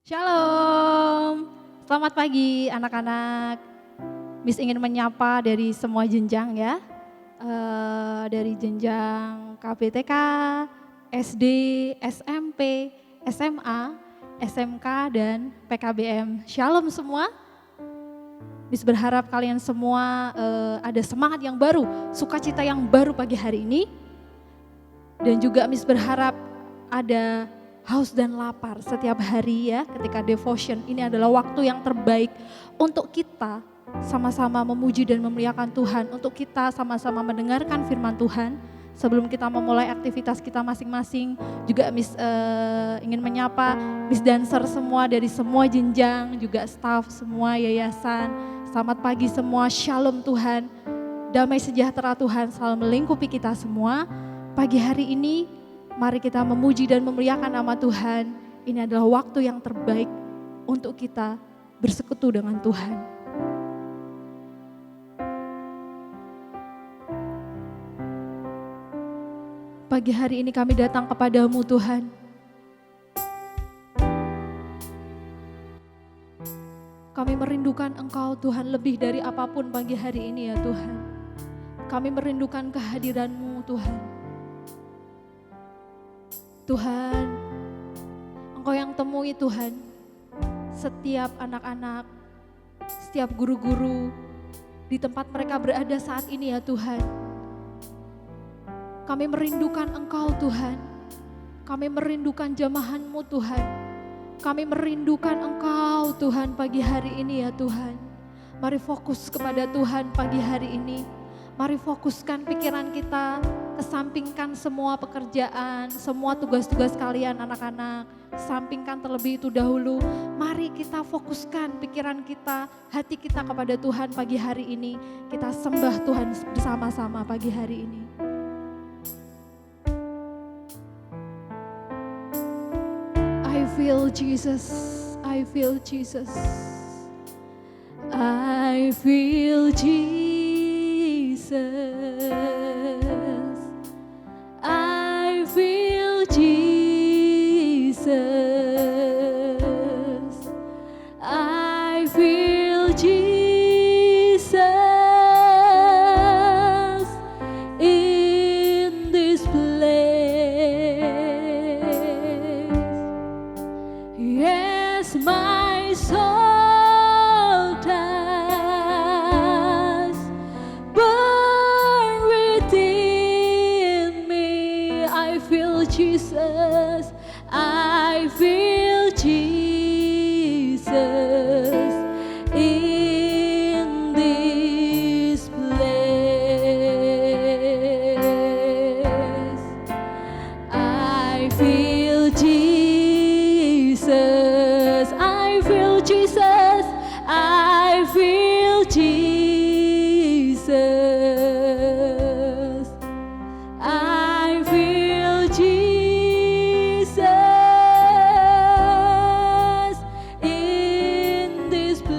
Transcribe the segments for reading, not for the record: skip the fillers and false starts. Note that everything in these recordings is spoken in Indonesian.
Shalom, selamat pagi anak-anak. Miss ingin menyapa dari semua jenjang ya. Dari jenjang KBTK, SD, SMP, SMA, SMK, dan PKBM. Shalom semua. Miss berharap kalian semua ada semangat yang baru, sukacita yang baru pagi hari ini. Dan juga Miss berharap ada haus dan lapar setiap hari ya, ketika devotion ini adalah waktu yang terbaik untuk kita sama-sama memuji dan memuliakan Tuhan, untuk kita sama-sama mendengarkan firman Tuhan. Sebelum kita memulai aktivitas kita masing-masing, juga Miss ingin menyapa Miss Dancer semua dari semua jenjang, juga staff semua yayasan. Selamat pagi semua, shalom Tuhan, damai sejahtera Tuhan selalu melingkupi kita semua. Pagi hari ini mari kita memuji dan memuliakan nama Tuhan. Ini adalah waktu yang terbaik untuk kita bersekutu dengan Tuhan. Pagi hari ini kami datang kepadamu Tuhan. Kami merindukan Engkau Tuhan lebih dari apapun pagi hari ini ya Tuhan. Kami merindukan kehadiran-Mu Tuhan. Tuhan, Engkau yang temui Tuhan, setiap anak-anak, setiap guru-guru di tempat mereka berada saat ini ya Tuhan. Kami merindukan Engkau Tuhan, kami merindukan jamahan-Mu Tuhan, kami merindukan Engkau Tuhan pagi hari ini ya Tuhan. Mari fokus kepada Tuhan pagi hari ini. Mari fokuskan pikiran kita, kesampingkan semua pekerjaan, semua tugas-tugas kalian anak-anak, sampingkan terlebih itu dahulu. Mari kita fokuskan pikiran kita, hati kita kepada Tuhan pagi hari ini. Kita sembah Tuhan bersama-sama pagi hari ini. I feel Jesus, I feel Jesus, I feel Jesus. I feel Jesus. I feel Jesus in this place. Yes, my soul does burn within me. I feel Jesus. I feel Jesus in this place. I feel Jesus. I feel Jesus. I feel Jesus. I feel Jesus in this place.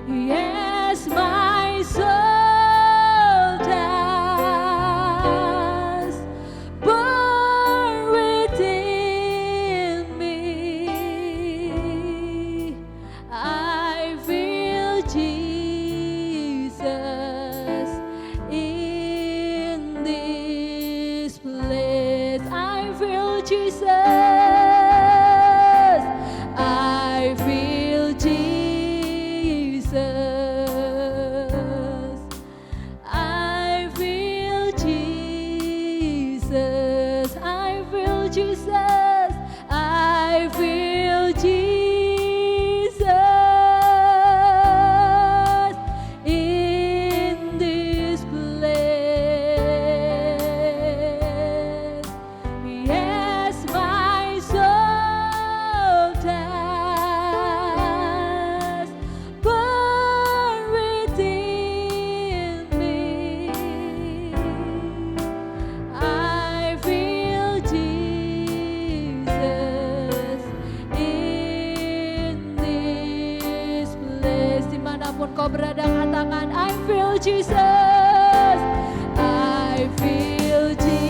Yes, my soul does burn within me. I feel Jesus in this place. I feel Jesus. I feel Jesus. I feel Jesus. I feel Jesus. I feel Jesus in this place. Yes, my soul does burn within me. I feel Jesus in this place. Dimanapun kau berada katakan I feel Jesus. I feel Jesus.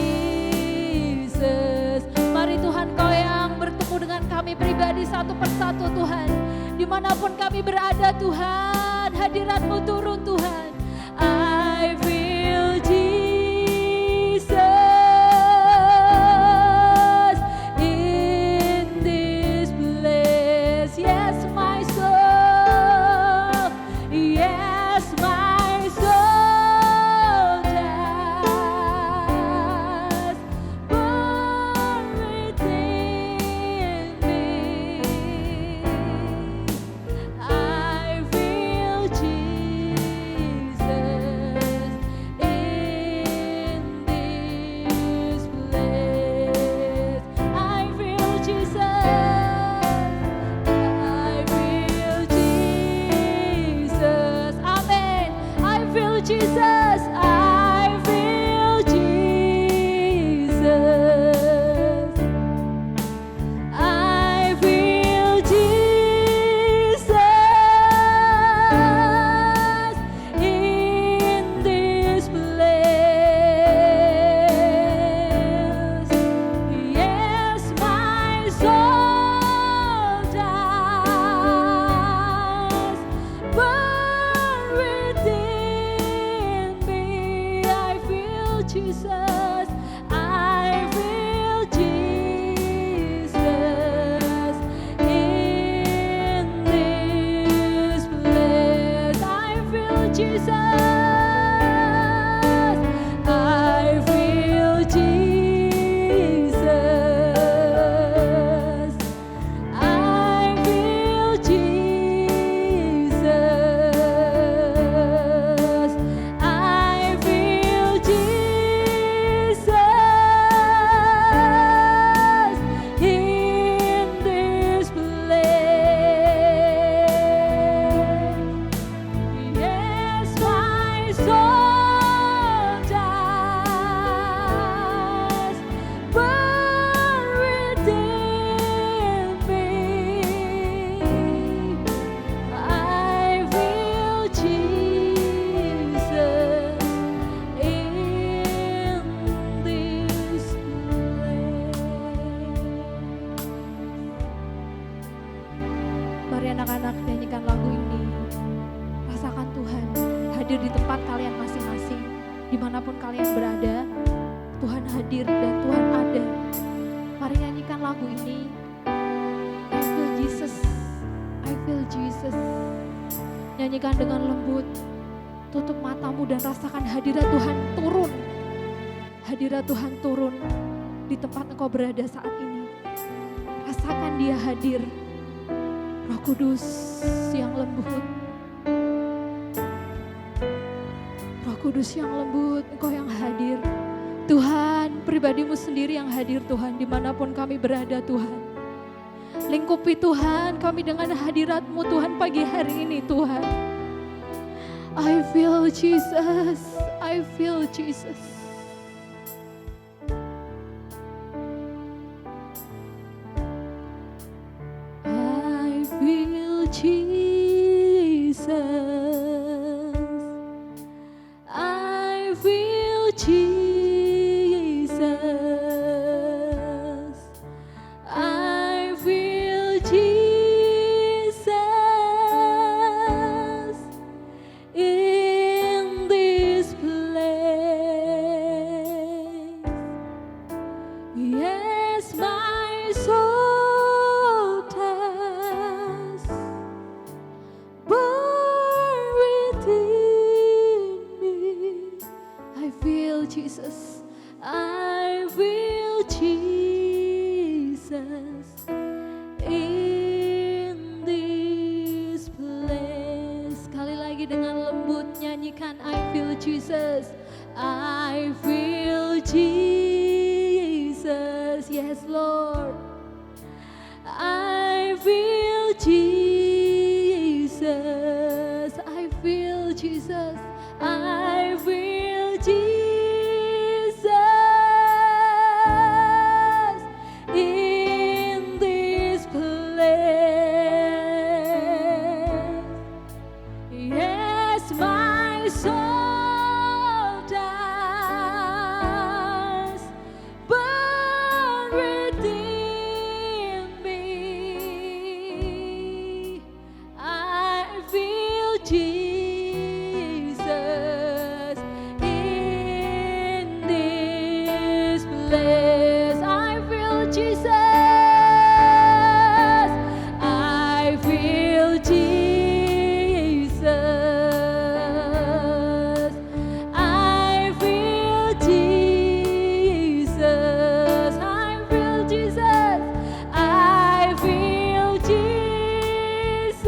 dimanapun kami berada Tuhan, hadirat-Mu turun Tuhan. I feel Jesus in this place. Yes, my soul. Yes, my soul does burn within me. I feel Jesus in this place. I feel Jesus. I feel Jesus. Amen. I feel Jesus. I feel Jesus. I feel Jesus in this place. Yes, my soul does burn within me. I feel Jesus. I feel Jesus in this place. I feel Jesus. I feel Jesus. I feel Jesus. I feel Jesus in this place. Yes, my soul does burn within me. I feel Jesus in this place. Mari anak-anak nyanyikan lagu ini. Rasakan Tuhan hadir di tempat kalian masing-masing. Dimanapun kalian berada, Tuhan hadir dan Tuhan ada. Mari nyanyikan lagu ini. I feel Jesus, I feel Jesus. Nyanyikan dengan lembut. Tutup matamu dan rasakan hadirat Tuhan turun. Hadirat Tuhan turun di tempat engkau berada saat ini. Rasakan Dia hadir. Roh Kudus yang lembut. Roh Kudus yang lembut, Engkau yang hadir. Tuhan, pribadimu sendiri yang hadir Tuhan, dimanapun kami berada Tuhan. Lingkupi Tuhan kami dengan hadirat-Mu Tuhan pagi hari ini Tuhan. I feel Jesus, I feel Jesus. I feel Jesus. I feel Jesus. I feel Jesus in this place. Yes, my soul does burn within me. I feel Jesus. I feel Jesus in this place. Sekali lagi dengan lembut nyanyikan I feel Jesus. I feel Jesus. Yes, Lord. I feel Jesus. I feel Jesus. I feel Jesus in this place. Yes, my soul does burn within me. Jesus in this place. I feel Jesus. I feel Jesus. I feel Jesus. I feel Jesus. I feel Jesus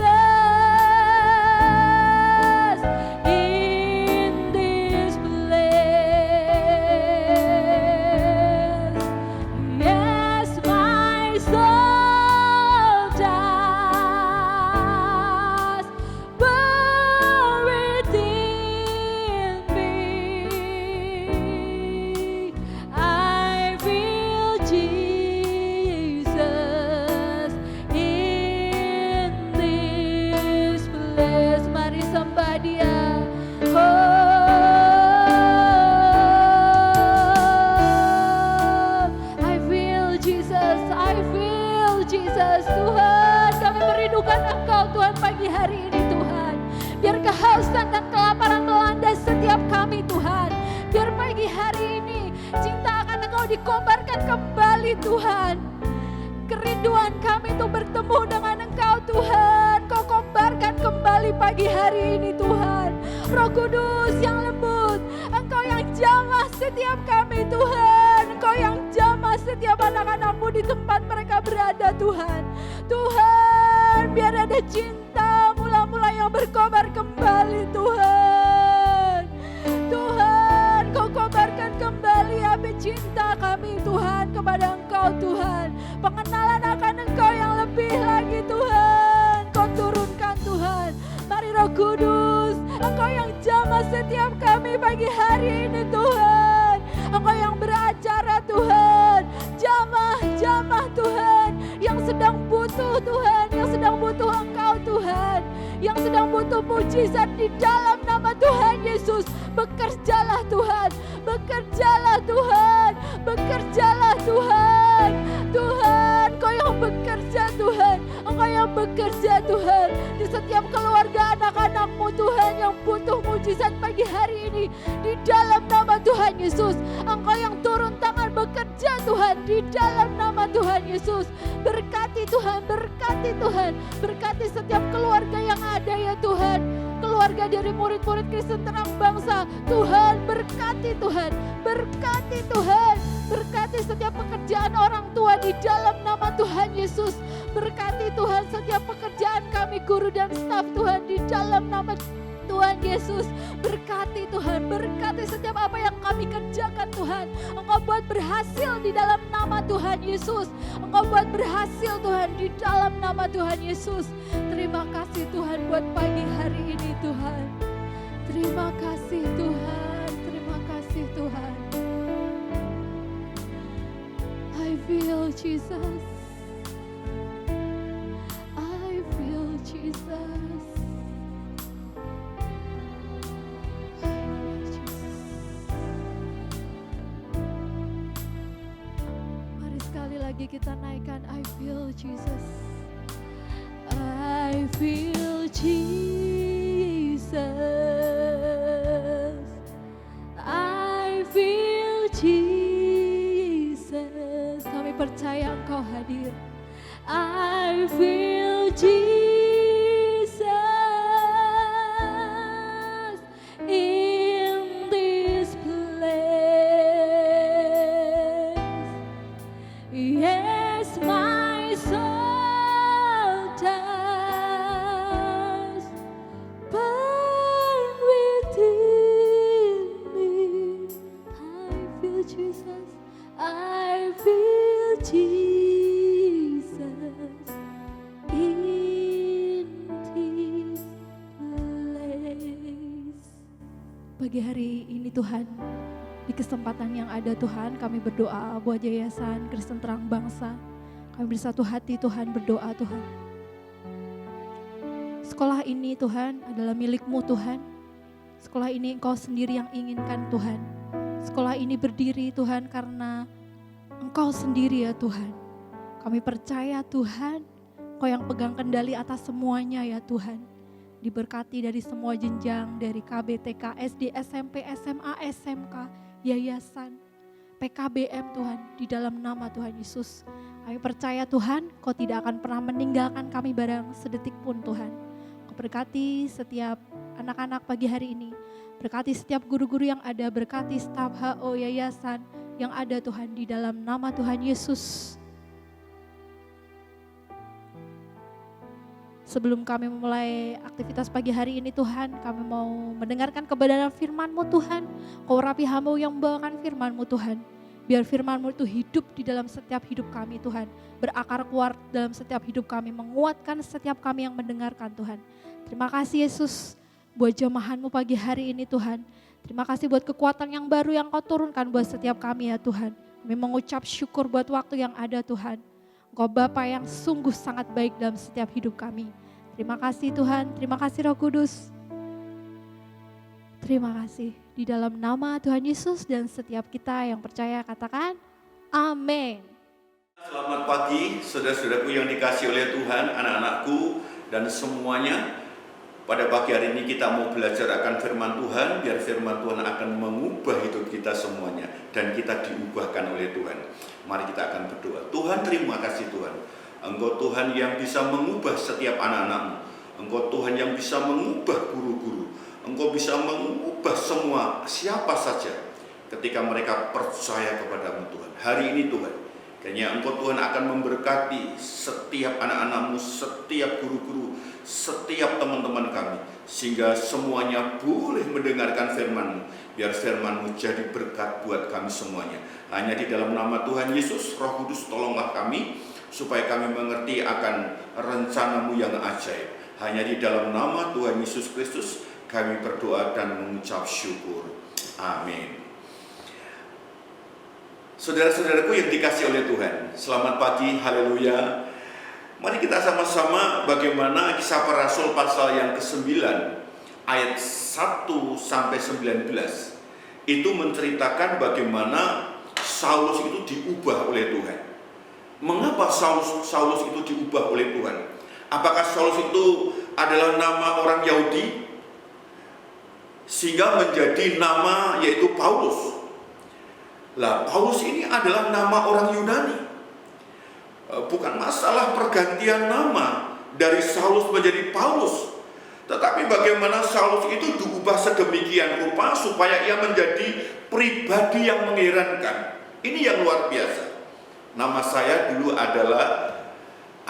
in this place. Yes, my soul does burn within me. I feel Jesus in this place. Mari sembah Dia. I feel Jesus, I feel Jesus. Tuhan, kami merindukan Engkau Tuhan pagi hari ini Tuhan. Biar kehausan dan kelaparan melanda setiap kami Tuhan. Biar pagi hari ini cinta akan Engkau dikobarkan kembali Tuhan. Kerinduan kami untuk bertemu dengan Engkau Tuhan. Kau kobarkan kembali pagi hari ini Tuhan. Roh Kudus yang lembut, Engkau yang jamah setiap kami Tuhan. Engkau yang jamah setiap anak-anak-Mu di tempat mereka berada Tuhan. Tuhan, biar ada cinta mula-mula yang berkobar kembali Tuhan. Tuhan, Kau kobarkan kembali api cinta kami Tuhan kepada Engkau Tuhan. Pengenalan akan Engkau yang lebih lagi Tuhan. Kau turunkan Tuhan. Mari Roh Kudus, Engkau yang jamah setiap kami pagi hari ini Tuhan. Engkau yang beracara Tuhan. Jamah Tuhan. Yang sedang butuh Tuhan. Yang sedang butuh Engkau Tuhan. Yang sedang butuh mujizat di dalam nama Tuhan Yesus. Bekerjalah Tuhan. Bekerjalah Tuhan. Bekerjalah Tuhan. Tuhan, Kau yang bekerja Tuhan. Engkau yang bekerja Tuhan. Di setiap keluarga anak-anak-Mu Tuhan yang butuh mujizat pagi hari ini. Di dalam nama Tuhan Yesus. Engkau yang turun tangan bekerja Tuhan. Di dalam nama Tuhan Yesus. Berkati Tuhan, berkati Tuhan. Berkati setiap keluarga yang ada ya Tuhan. Keluarga dari murid-murid Kristen Terang Bangsa. Tuhan, berkati Tuhan. Berkati Tuhan. Berkati setiap pekerjaan orang tua di dalam nama Tuhan Yesus. Berkati Tuhan setiap pekerjaan kami guru dan staf Tuhan di dalam nama Tuhan Yesus. Berkati Tuhan, berkati setiap apa yang kami kerjakan Tuhan. Engkau buat berhasil di dalam nama Tuhan Yesus. Engkau buat berhasil Tuhan di dalam nama Tuhan Yesus. Terima kasih Tuhan buat pagi hari ini Tuhan. Terima kasih Tuhan, terima kasih Tuhan. I feel Jesus. I feel Jesus. Mari sekali lagi kita naikkan I feel Jesus. I feel Jesus. I feel Jesus. Kami percaya Engkau hadir. I feel Jesus in this place. Yes, my soul does burn within me. I feel Jesus. I feel Jesus in this place. Pagi hari ini Tuhan, di kesempatan yang ada Tuhan, kami berdoa buat Yayasan Kristen Terang Bangsa. Kami bersatu hati Tuhan berdoa Tuhan. Sekolah ini Tuhan adalah milik-Mu Tuhan. Sekolah ini Engkau sendiri yang inginkan Tuhan. Sekolah ini berdiri Tuhan karena Engkau sendiri ya Tuhan. Kami percaya Tuhan, Engkau yang pegang kendali atas semuanya ya Tuhan. diberkati dari semua jenjang, dari KBTK, SD, SMP, SMA, SMK, yayasan, PKBM Tuhan, di dalam nama Tuhan Yesus. Kami percaya Tuhan, Kau tidak akan pernah meninggalkan kami barang sedetik pun Tuhan. Kau berkati setiap anak-anak pagi hari ini, berkati setiap guru-guru yang ada, berkati staf HO yayasan yang ada Tuhan, di dalam nama Tuhan Yesus. Sebelum kami memulai aktivitas pagi hari ini Tuhan, kami mau mendengarkan kebenaran firman-Mu Tuhan. Kau rapi hamba yang membawakan firman-Mu Tuhan. Biar firman-Mu itu hidup di dalam setiap hidup kami Tuhan. Berakar kuat dalam setiap hidup kami, menguatkan setiap kami yang mendengarkan Tuhan. Terima kasih Yesus buat jamahan-Mu pagi hari ini Tuhan. Terima kasih buat kekuatan yang baru yang Kau turunkan buat setiap kami ya Tuhan. Kami mengucap syukur buat waktu yang ada Tuhan. Engkau Bapa yang sungguh sangat baik dalam setiap hidup kami. Terima kasih Tuhan, terima kasih Roh Kudus. Terima kasih di dalam nama Tuhan Yesus, dan setiap kita yang percaya katakan amin. Selamat pagi saudara-saudaraku yang dikasihi oleh Tuhan, anak-anakku dan semuanya. Pada pagi hari ini kita mau belajar akan firman Tuhan, biar firman Tuhan akan mengubah hidup kita semuanya dan kita diubahkan oleh Tuhan. Mari kita akan berdoa. Tuhan, terima kasih Tuhan. Engkau Tuhan yang bisa mengubah setiap anak-anak-Mu. Engkau Tuhan yang bisa mengubah guru-guru. Engkau bisa mengubah semua siapa saja ketika mereka percaya kepada-Mu Tuhan. Hari ini Tuhan, kayaknya Engkau Tuhan akan memberkati setiap anak-anak-Mu, setiap guru-guru, setiap teman-teman kami, sehingga semuanya boleh mendengarkan firman-Mu. Biar firman-Mu jadi berkat buat kami semuanya. Hanya di dalam nama Tuhan Yesus, Roh Kudus tolonglah kami, supaya kami mengerti akan rencana-Mu yang ajaib. Hanya di dalam nama Tuhan Yesus Kristus kami berdoa dan mengucap syukur. Amin. Saudara-saudaraku yang dikasihi oleh Tuhan, selamat pagi, haleluya. Mari kita sama-sama bagaimana Kisah Para Rasul pasal yang ke-9 ayat 1 sampai 19 itu menceritakan bagaimana Saulus itu diubah oleh Tuhan. Mengapa Saulus itu diubah oleh Tuhan? Apakah Saulus itu adalah nama orang Yahudi sehingga menjadi nama yaitu Paulus? Lah, Paulus ini adalah nama orang Yunani. Bukan masalah pergantian nama dari Saulus menjadi Paulus, tetapi bagaimana Saulus itu diubah sedemikian rupa supaya ia menjadi pribadi yang mengherankan. Ini yang luar biasa. Nama saya dulu adalah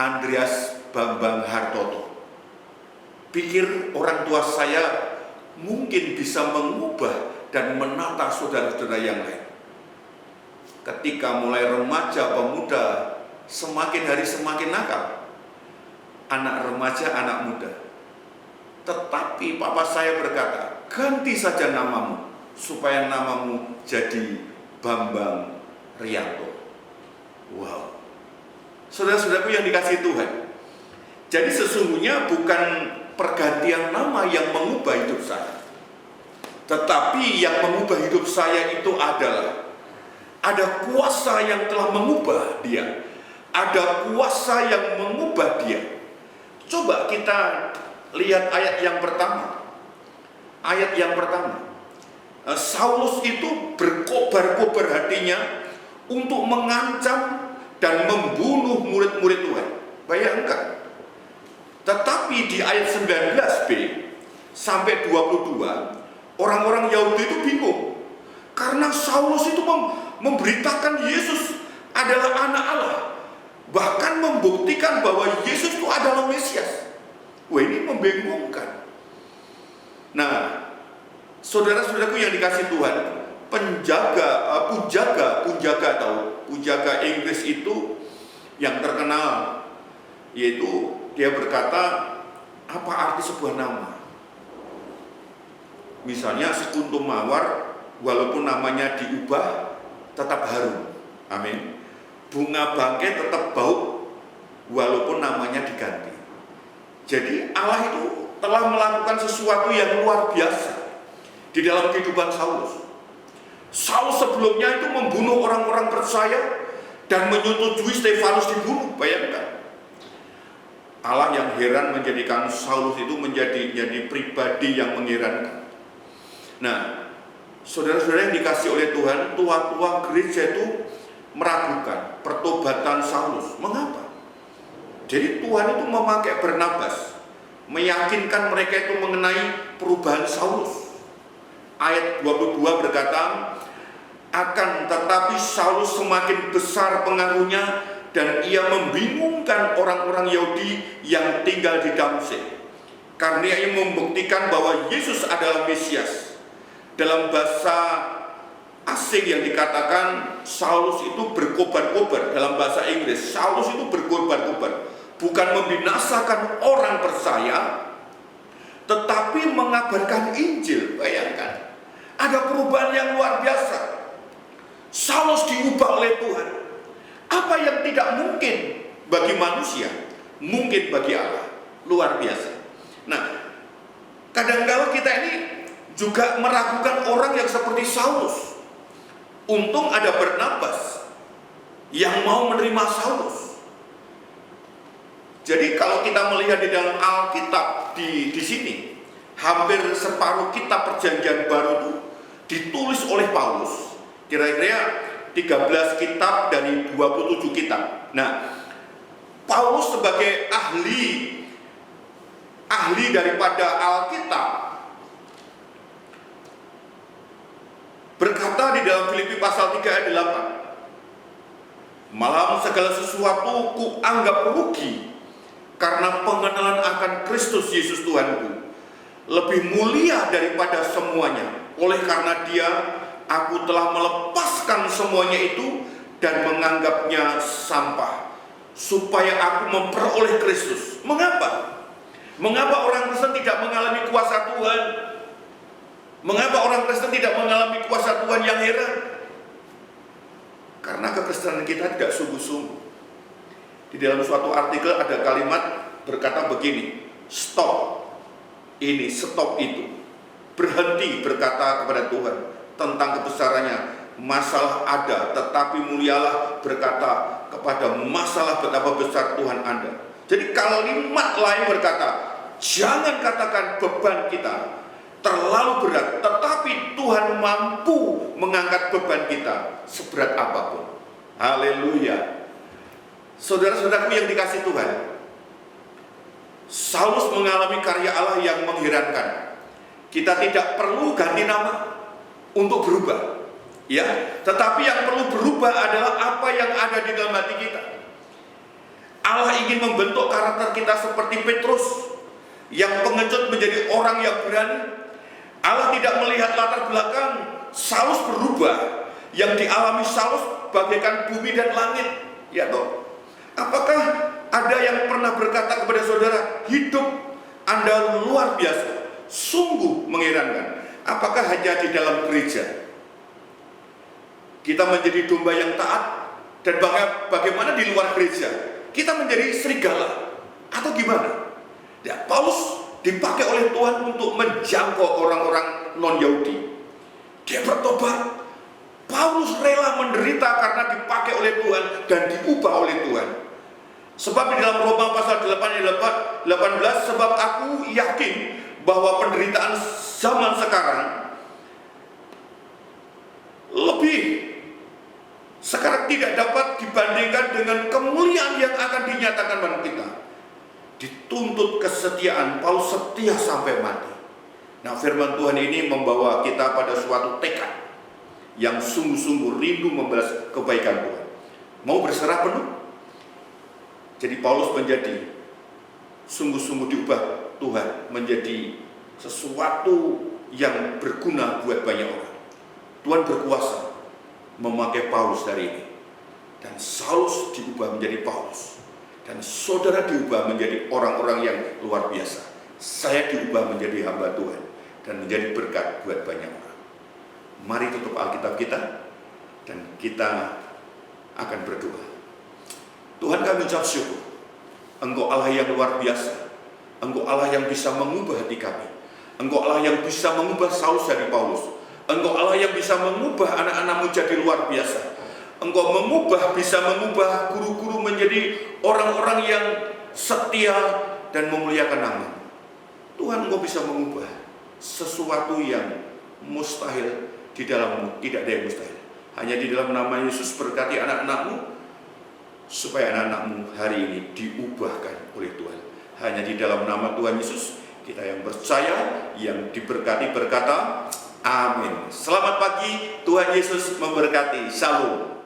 Andreas Bambang Hartoto. Pikir orang tua saya mungkin bisa mengubah dan menata saudara-saudara yang lain. Ketika mulai remaja, pemuda, semakin hari semakin nakal. Anak remaja, anak muda. Tetapi papa saya berkata, ganti saja namamu, supaya namamu jadi Bambang Rianto. Wow. Saudara-saudaraku yang dikasihi Tuhan. Jadi sesungguhnya bukan pergantian nama yang mengubah hidup saya. Tetapi yang mengubah hidup saya itu adalah ada kuasa yang telah mengubah dia. Ada kuasa yang mengubah dia. Coba kita lihat ayat yang pertama. Ayat yang pertama. Saulus itu berkobar-kobar hatinya untuk mengancam dan membunuh murid-murid Tuhan. Bayangkan. Tetapi di ayat 19b sampai 22, orang-orang Yahudi itu bingung. Karena Saulus itu memberitakan Yesus adalah anak Allah. Bahkan membuktikan bahwa Yesus itu adalah Mesias. Wah, ini membingungkan. Nah, saudara-saudaraku yang dikasihi Tuhan, pujaga Inggris itu yang terkenal, yaitu dia berkata, apa arti sebuah nama? Misalnya sekutu mawar, walaupun namanya diubah tetap harum. Amin. Bunga bangkai tetap bau walaupun namanya diganti. Jadi Allah itu telah melakukan sesuatu yang luar biasa di dalam kehidupan Saulus. Saulus sebelumnya itu membunuh orang-orang percaya dan menyetujui Stefanus dibunuh. Bayangkan. Allah yang heran menjadikan Saulus itu menjadi pribadi yang mengherankan. Nah, saudara-saudara yang dikasih oleh Tuhan, tua-tua gereja itu meragukan pertobatan Saulus. Mengapa? Jadi Tuhan itu memakai Barnabas, meyakinkan mereka itu mengenai perubahan Saulus. Ayat 22 berkata, akan tetapi Saulus semakin besar pengaruhnya dan ia membingungkan orang-orang Yahudi yang tinggal di Damsyik, karena ia membuktikan bahwa Yesus adalah Mesias. Dalam bahasa asing yang dikatakan Saulus itu berkobar-kobar, dalam bahasa Inggris Saulus itu berkobar-kobar, bukan membinasakan orang percaya, tetapi mengabarkan Injil. Bayangkan, ada perubahan yang luar biasa. Saulus diubah oleh Tuhan. Apa yang tidak mungkin bagi manusia, mungkin bagi Allah. Luar biasa. Nah, kadang-kala kita ini juga meragukan orang yang seperti Saulus. Untung ada Barnabas yang mau menerima Saulus. Jadi kalau kita melihat di dalam Alkitab di sini, hampir separuh kitab Perjanjian Baru itu ditulis oleh Paulus. Kira-kira 13 kitab dari 27 kitab. Nah, Paulus sebagai ahli daripada Alkitab berkata di dalam Filipi pasal 3 ayat 8, malah segala sesuatu kuanggap rugi karena pengenalan akan Kristus Yesus Tuhanku lebih mulia daripada semuanya. Oleh karena Dia, aku telah melepaskan semuanya itu dan menganggapnya sampah, supaya aku memperoleh Kristus. Mengapa? Mengapa orang Kristen tidak mengalami kuasa Tuhan? Mengapa orang Kristen tidak mengalami kuasa Tuhan yang heran? Karena kekristenan kita tidak sungguh-sungguh. Di dalam suatu artikel ada kalimat berkata begini, stop ini, stop itu, berhenti berkata kepada Tuhan tentang kebesarannya. Masalah ada, tetapi mulialah berkata kepada masalah betapa besar Tuhan Anda. Jadi kalimat lain berkata, jangan katakan beban kita terlalu berat, tetapi Tuhan mampu mengangkat beban kita seberat apapun. Haleluya. Saudara-saudaraku yang dikasih Tuhan, Saulus mengalami karya Allah yang mengherankan. Kita tidak perlu ganti nama untuk berubah, ya. Tetapi yang perlu berubah adalah apa yang ada di dalam hati kita. Allah ingin membentuk karakter kita seperti Petrus, yang pengecut menjadi orang yang berani. Allah tidak melihat latar belakang Saulus berubah. Yang dialami Saulus bagaikan bumi dan langit, ya toh. Apakah ada yang pernah berkata kepada saudara, hidup Anda luar biasa, sungguh mengherankan? Apakah hanya di dalam gereja kita menjadi domba yang taat, dan bagaimana di luar gereja kita menjadi serigala, atau gimana? Ya, Paulus dipakai oleh Tuhan untuk menjangkau orang-orang non-Yahudi. Dia bertobat. Paulus rela menderita karena dipakai oleh Tuhan dan diubah oleh Tuhan. Sebab di dalam Roma pasal 8 ayat 18, sebab aku yakin bahwa penderitaan zaman sekarang sekarang tidak dapat dibandingkan dengan kemuliaan yang akan dinyatakan pada kita. Dituntut kesetiaan, Paulus setia sampai mati. Nah, firman Tuhan ini membawa kita pada suatu tekad yang sungguh-sungguh rindu membalas kebaikan Tuhan, mau berserah penuh. Jadi Paulus menjadi sungguh-sungguh diubah Tuhan menjadi sesuatu yang berguna buat banyak orang. Tuhan berkuasa memakai Paulus dari ini, dan Saulus diubah menjadi Paulus, dan saudara diubah menjadi orang-orang yang luar biasa. Saya diubah menjadi hamba Tuhan dan menjadi berkat buat banyak orang. Mari tutup Alkitab kita dan kita akan berdoa. Tuhan, kami ucap syukur, Engkau Allah yang luar biasa. Engkau Allah yang bisa mengubah hati kami. Engkau Allah yang bisa mengubah Saulus dari Paulus. Engkau Allah yang bisa mengubah anak-anak-Mu jadi luar biasa. Engkau bisa mengubah guru-guru menjadi orang-orang yang setia, dan memuliakan nama. Tuhan, Engkau bisa mengubah sesuatu yang mustahil di dalam-Mu. Tidak ada yang mustahil. Hanya di dalam nama Yesus berkati anak-anak-Mu, supaya anak-anak-Mu hari ini diubahkan oleh Tuhan. Hanya di dalam nama Tuhan Yesus, kita yang percaya, yang diberkati berkata, amin. Selamat pagi, Tuhan Yesus memberkati. Shalom.